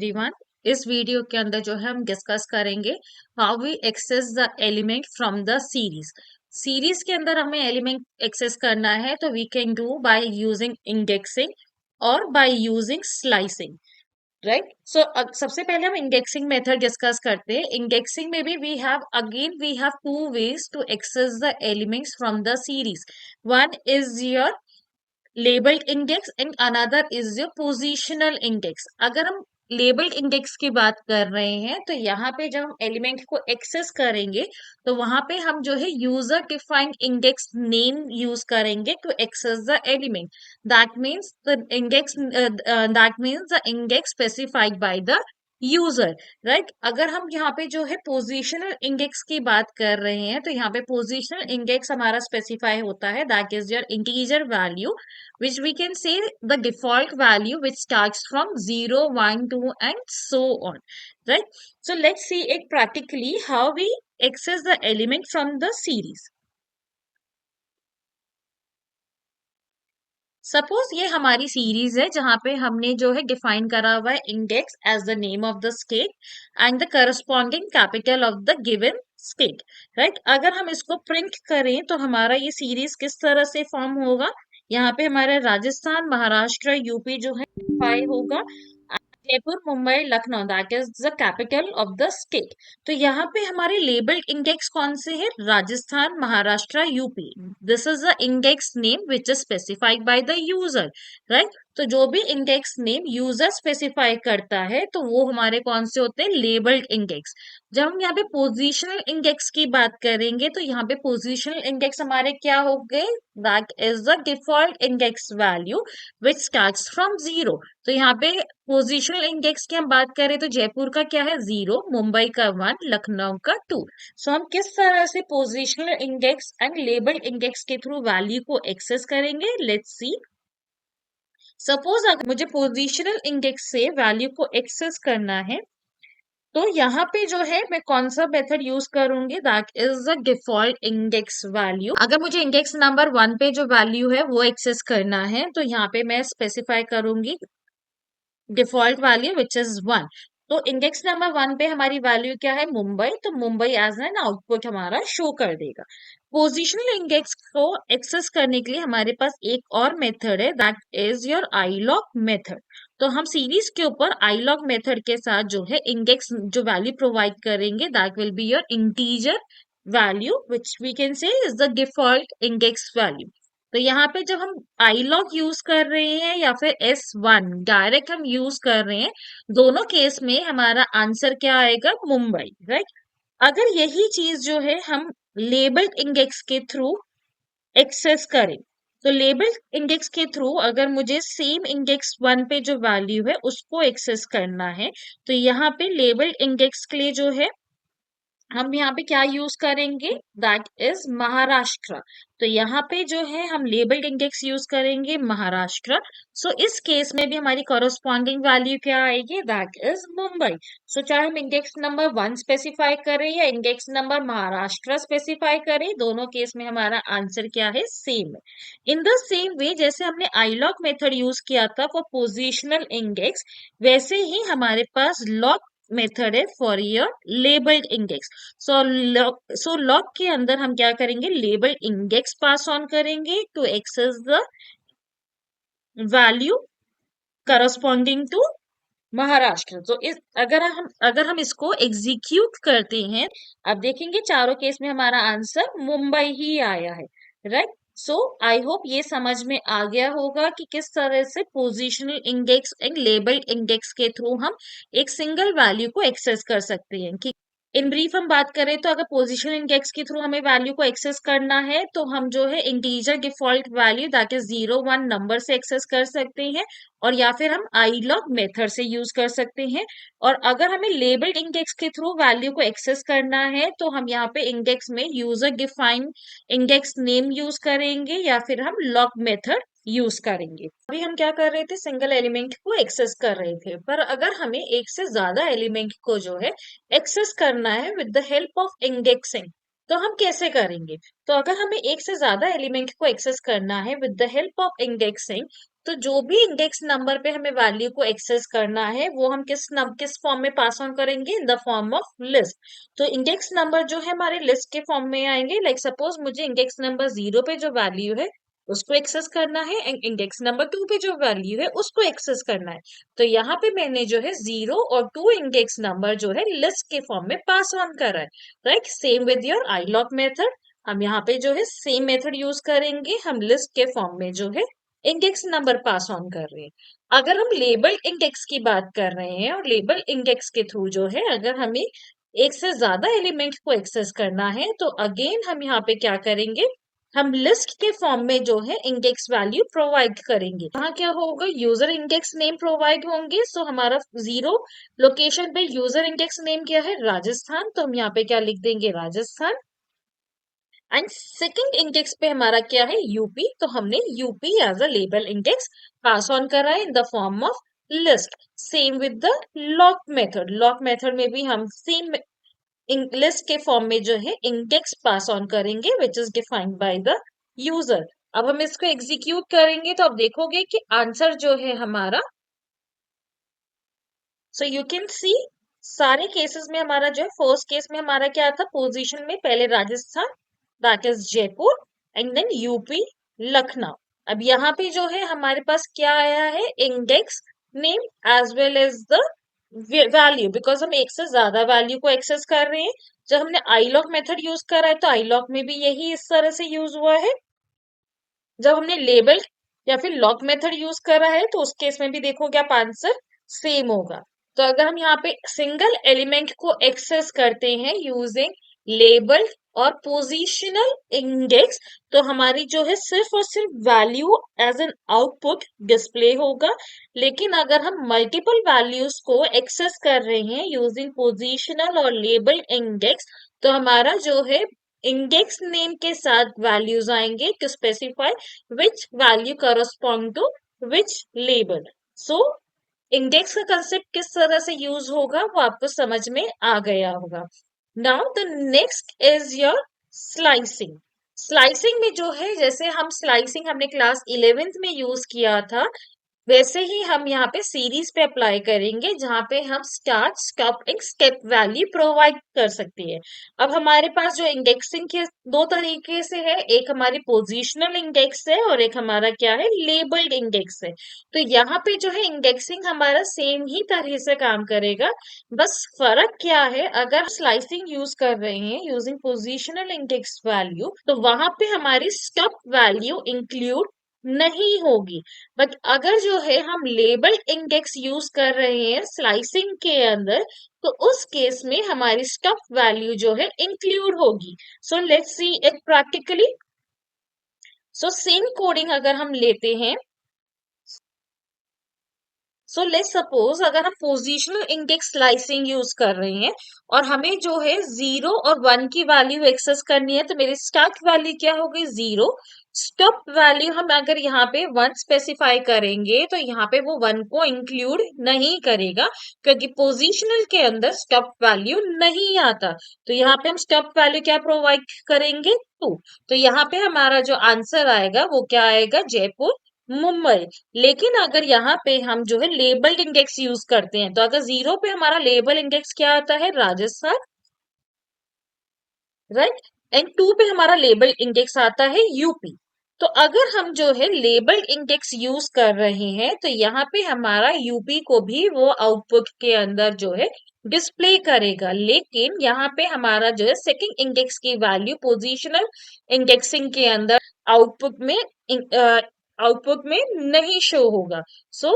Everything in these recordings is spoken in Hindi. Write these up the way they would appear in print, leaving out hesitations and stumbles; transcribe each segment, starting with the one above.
एवरीवन। इस वीडियो के अंदर जो है हम डिस्कस करेंगे how we access the element from the series. Series के अंदर हमें एलिमेंट एक्सेस करना है तो we can do by using indexing और by using slicing, right. So सबसे पहले हम इंडेक्सिंग मेथड डिस्कस करते हैं। इंडेक्सिंग में भी we have two ways to access the elements from the series. One is your labelled index and another is your positional index. अगर हम लेबल्ड इंडेक्स की बात कर रहे हैं तो यहाँ पे जब हम एलिमेंट को एक्सेस करेंगे तो वहां पे हम जो है user defined index name use करेंगे to access the element. That means the index specified by the user, right. अगर हम यहाँ पे जो है पोजिशनल इंडेक्स की बात कर रहे हैं तो यहाँ पे पोजिशनल इंडेक्स हमारा स्पेसिफाई होता है, that is your integer value which we can say the default value which starts from 0, 1, 2 and so on, right? So let's see it practically how we access the element from the series. Suppose ये हमारी सीरीज है जहां पे हमने जो है डिफाइन करा हुआ है index as the name of the state and the corresponding capital of the given state, right. अगर हम इसको प्रिंट करें तो हमारा ये सीरीज किस तरह से फॉर्म होगा। यहाँ पे हमारा राजस्थान, महाराष्ट्र, यूपी जो है फाइव होगा। Jaipur, Mumbai, Lucknow that is the capital of the state. तो यहाँ पे हमारे लेबल्ड इंडेक्स कौन से हैं? Rajasthan, Maharashtra, UP. This is the index name which is specified by the user, right. तो जो भी इंडेक्स नेम यूजर स्पेसिफाई करता है तो वो हमारे कौन से होते हैं? Labelled index. जब हम यहाँ पे पोजिशनल इंडेक्स की बात करेंगे तो यहाँ पे पोजिशनल इंडेक्स हमारे क्या हो गए? That is the default index value which starts from 0। तो यहाँ पे पोजिशनल इंडेक्स की हम बात करें तो जयपुर का क्या है? 0, मुंबई का 1, लखनऊ का 2। सो हम किस तरह से positional index and labelled index के थ्रू वैल्यू को एक्सेस करेंगे? Let's see. सपोज अगर मुझे पोजिशनल इंडेक्स से वैल्यू को एक्सेस करना है तो यहाँ पे जो है मैं कौन सा मेथड यूज करूंगी? That is the default index value. अगर मुझे इंडेक्स नंबर 1 पे जो वैल्यू है वो एक्सेस करना है तो यहाँ पे मैं स्पेसिफाई करूंगी डिफॉल्ट वैल्यू विच इज 1। तो इंडेक्स नंबर 1 पे हमारी वैल्यू क्या है? मुंबई। तो मुंबई एज एन आउटपुट हमारा शो कर देगा। पोजिशनल इंडेक्स को एक्सेस करने के लिए हमारे पास एक और मेथड है, that is your ilog method. तो हम सीरीज के ऊपर आईलॉग मेथड के साथ जो है इंडेक्स जो वैल्यू प्रोवाइड करेंगे that will be your integer value which we can say is the default index value. तो यहाँ पे जब हम आईलॉग यूज कर रहे हैं या फिर S1 डायरेक्ट हम यूज कर रहे हैं, दोनों केस में हमारा आंसर क्या आएगा? मुंबई, राइट। अगर यही चीज जो है हम लेबल्ड इंडेक्स के थ्रू एक्सेस करें तो लेबल इंडेक्स के थ्रू अगर मुझे सेम इंडेक्स 1 पे जो वैल्यू है उसको एक्सेस करना है तो यहाँ पे लेबल इंडेक्स के लिए जो है हम यहाँ पे क्या यूज करेंगे? That is Maharashtra. तो यहाँ पे जो है हम लेबल्ड इंडेक्स यूज करेंगे महाराष्ट्र। सो इस केस में भी हमारी कॉरस्पॉन्डिंग वैल्यू क्या आएगी? That is Mumbai. सो चाहे हम इंडेक्स नंबर 1 स्पेसिफाई करें या इंडेक्स नंबर महाराष्ट्र स्पेसिफाई करें, दोनों केस में हमारा आंसर क्या है? सेम है। इन द सेम वे जैसे हमने आईलॉग मेथड यूज किया था फॉर पोजिशनल इंडेक्स, वैसे ही हमारे पास लॉग मेथड है for your labelled index. So loc के अंदर हम क्या करेंगे? लेबल्ड इंडेक्स पास ऑन करेंगे to access the value corresponding to Maharashtra. तो इस अगर हम इसको एग्जीक्यूट करते हैं, अब देखेंगे चारों केस में हमारा आंसर मुंबई ही आया है, राइट। सो आई होप ये समझ में आ गया होगा कि किस तरह से positional index and labelled index के थ्रू हम एक सिंगल वैल्यू को एक्सेस कर सकते हैं। कि इन ब्रीफ हम बात करें तो अगर पोजिशनल इंडेक्स के थ्रू हमें वैल्यू को एक्सेस करना है तो हम जो है integer default value that is 0, 1 number से एक्सेस कर सकते हैं और या फिर हम आईलॉग मेथड से यूज कर सकते हैं। और अगर हमें लेबल्ड इंडेक्स के थ्रू वैल्यू को एक्सेस करना है तो हम यहाँ पे इंडेक्स में user defined index name use करेंगे या फिर हम लॉग मेथड यूज करेंगे। अभी हम क्या कर रहे थे? सिंगल एलिमेंट को एक्सेस कर रहे थे, पर अगर हमें एक से ज्यादा एलिमेंट को जो है एक्सेस करना है with the help of indexing तो हम कैसे करेंगे? तो अगर हमें एक से ज्यादा एलिमेंट को एक्सेस करना है with the help of indexing तो जो भी इंडेक्स नंबर पे हमें वैल्यू को एक्सेस करना है वो हम किस फॉर्म में पास ऑन करेंगे, इन द फॉर्म ऑफ लिस्ट। तो इंडेक्स नंबर जो है हमारे लिस्ट के फॉर्म में आएंगे। लाइक सपोज मुझे इंडेक्स नंबर 0 पे जो वैल्यू है उसको एक्सेस करना है एंड इंडेक्स नंबर 2 पे जो वैल्यू है उसको एक्सेस करना है। तो यहाँ पे मैंने जो है 0 और 2 इंडेक्स नंबर जो है लिस्ट के फॉर्म में पास ऑन करा है। Right, same with your ilog method, हम यहाँ पे जो है सेम मेथड यूज करेंगे, हम लिस्ट के फॉर्म में जो है इंडेक्स नंबर पास ऑन कर रहे हैं। अगर हम लेबल इंडेक्स की बात कर रहे हैं और लेबल इंडेक्स के थ्रू जो है अगर हमें एक से ज्यादा एलिमेंट को एक्सेस करना है तो अगेन हम यहाँ पे क्या करेंगे, हम लिस्ट के फॉर्म में जो है इंडेक्स वैल्यू प्रोवाइड करेंगे। यहाँ क्या होगा, यूजर इंडेक्स नेम प्रोवाइड होंगे। सो हमारा 0 लोकेशन पे यूजर इंडेक्स नेम क्या है, राजस्थान, तो हम यहाँ पे क्या लिख देंगे, राजस्थान। एंड सेकंड इंडेक्स पे हमारा क्या है, यूपी, तो हमने UP as a label index pass on करा है in the form of list. Same with the loc method, loc method में भी हम सेम लिस्ट के फॉर्म में जो है इंडेक्स पास ऑन करेंगे which is defined by the user. अब हम इसको एग्जीक्यूट करेंगे तो अब देखोगे कि आंसर जो है हमारा, सो यू कैन सी सारे केसेस में हमारा जो है फर्स्ट केस में हमारा क्या था, पोजीशन में पहले Rajasthan that is Jaipur and then UP Lucknow. अब यहाँ पे जो है हमारे पास क्या आया है, index name as well as the value, because हम एक से ज्यादा वैल्यू को एक्सेस कर रहे हैं। जब हमने आईलॉग मेथड यूज करा है तो आईलॉग में भी यही इस तरह से यूज हुआ है। जब हमने लेबल या फिर लॉक मेथड यूज करा है तो उस केस में भी देखोगे आप आंसर सेम होगा। तो अगर हम यहाँ पे सिंगल एलिमेंट को एक्सेस करते हैं यूजिंग लेबल और पोजिशनल इंडेक्स तो हमारी जो है सिर्फ और सिर्फ value as an output display होगा। लेकिन अगर हम मल्टीपल वैल्यूज को एक्सेस कर रहे हैं यूजिंग पोजिशनल और लेबल इंडेक्स तो हमारा जो है इंडेक्स नेम के साथ वैल्यूज आएंगे to specify which value correspond to which label. So index का कंसेप्ट किस तरह से यूज होगा वो आपको समझ में आ गया होगा। Now the next is your slicing. Slicing में जो है जैसे हम स्लाइसिंग हमने क्लास 11th में यूज किया था वैसे ही हम यहाँ पे सीरीज पे अप्लाई करेंगे जहां पे हम start stop and step value provide कर सकते हैं। अब हमारे पास जो इंडेक्सिंग के दो तरीके से है, एक हमारी पोजिशनल इंडेक्स है और एक हमारा क्या है, लेबल्ड इंडेक्स है। तो यहाँ पे जो है इंडेक्सिंग हमारा सेम ही तरह से काम करेगा, बस फर्क क्या है, अगर स्लाइसिंग यूज कर रहे हैं यूजिंग पोजिशनल इंडेक्स वैल्यू तो वहां पे हमारी स्टॉप वैल्यू इंक्लूड नहीं होगी। बट अगर जो है हम लेबल इंडेक्स यूज कर रहे हैं स्लाइसिंग के अंदर तो उस केस में हमारी स्टफ वैल्यू जो है इंक्लूड होगी। So let's see it practically. So same coding अगर हम लेते हैं, सो लेट्स सपोज अगर हम पोजिशनल इंडेक्स स्लाइसिंग यूज कर रहे हैं और हमें जो है 0 और 1 की वैल्यू एक्सेस करनी है तो मेरी स्टार्ट वैल्यू क्या हो गई, 0। स्टॉप वैल्यू हम अगर यहाँ पे 1 स्पेसिफाई करेंगे तो यहाँ पे वो 1 को इंक्लूड नहीं करेगा क्योंकि पोजिशनल के अंदर स्टॉप वैल्यू नहीं आता। तो यहाँ पे हम स्टॉप वैल्यू क्या प्रोवाइड करेंगे, 2। तो यहाँ पे हमारा जो आंसर आएगा वो क्या आएगा, जयपुर मुंबई। लेकिन अगर यहाँ पे हम जो है लेबल्ड इंडेक्स यूज करते हैं तो अगर 0 पे हमारा लेबल इंडेक्स क्या आता है, राजस्थान, राइट, एंड 2 पे हमारा लेबल इंडेक्स आता है यूपी। तो अगर हम जो है लेबल इंडेक्स यूज कर रहे हैं तो यहाँ पे हमारा यूपी को भी वो आउटपुट के अंदर जो है डिस्प्ले करेगा। लेकिन यहाँ पे हमारा जो है सेकंड इंडेक्स की वैल्यू पोजिशनल इंडेक्सिंग के अंदर आउटपुट में आउटपुट में नहीं शो होगा। सो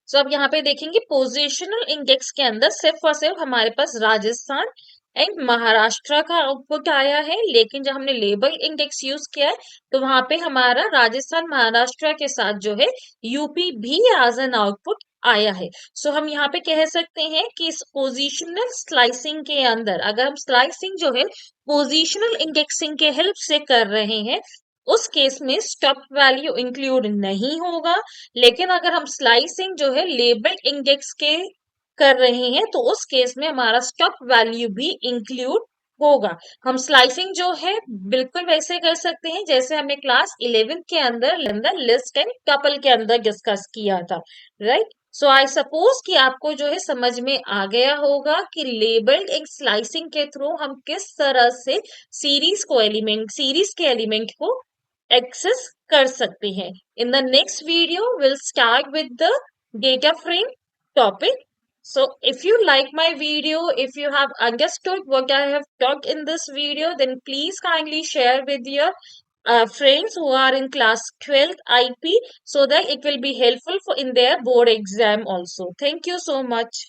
अब यहाँ पे देखेंगे पोजिशनल इंडेक्स के अंदर सिर्फ और सिर्फ हमारे पास राजस्थान एंड महाराष्ट्र का आउटपुट आया है। लेकिन जब हमने लेबल इंडेक्स यूज किया है तो वहां पे हमारा राजस्थान महाराष्ट्र के साथ जो है यूपी भी एज एन आउटपुट आया है। सो हम यहाँ पे कह सकते हैं कि इस पोजिशनल स्लाइसिंग के अंदर अगर हम स्लाइसिंग जो है पोजिशनल इंडेक्सिंग के हेल्प से कर रहे हैं उस केस में स्टॉप वैल्यू इंक्लूड नहीं होगा। लेकिन अगर हम स्लाइसिंग जो है लेबल इंडेक्स के कर रहे हैं तो उस केस में हमारा स्टॉप वैल्यू भी इंक्लूड होगा। हम स्लाइसिंग जो है बिल्कुल वैसे कर सकते हैं जैसे हमने क्लास 11th के अंदर लिस्ट एंड कपल के अंदर डिस्कस किया था, राइट। सो आई सपोज कि आपको जो है समझ में आ गया होगा कि लेबल्ड एक स्लाइसिंग के थ्रू हम किस तरह से सीरीज के एलिमेंट को एक्सेस कर सकते हैं। In the next video will start with the data frame topic. So if you like my video, if you have understood what I have talked in this video, then please kindly share with your friends who are in class 12th IP so that it will be helpful for in their board exam also. Thank you so much.